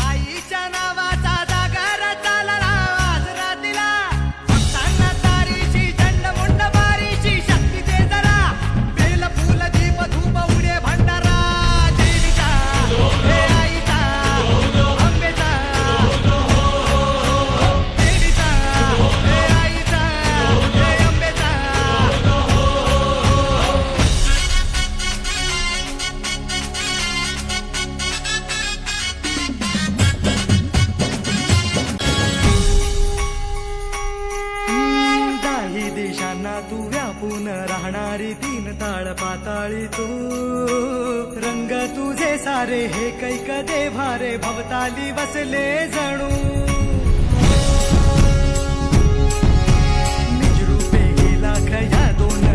आईच्या नावाचा जागर चालला आज रातीला भक्तांना तारीची चंडमुंड बारीची शक्तीचे जरा बेल फुल दीप धूप उडे भंडारा देवीचा हे आईचा अंबेचा देवीचा हे आईचा हे अंबेचा दाही देशांना तू व्यापून राहणारी तीन ताळ पाताळी तू रंग तुझे सारे हे कैक देभारे भवताली बसले जणू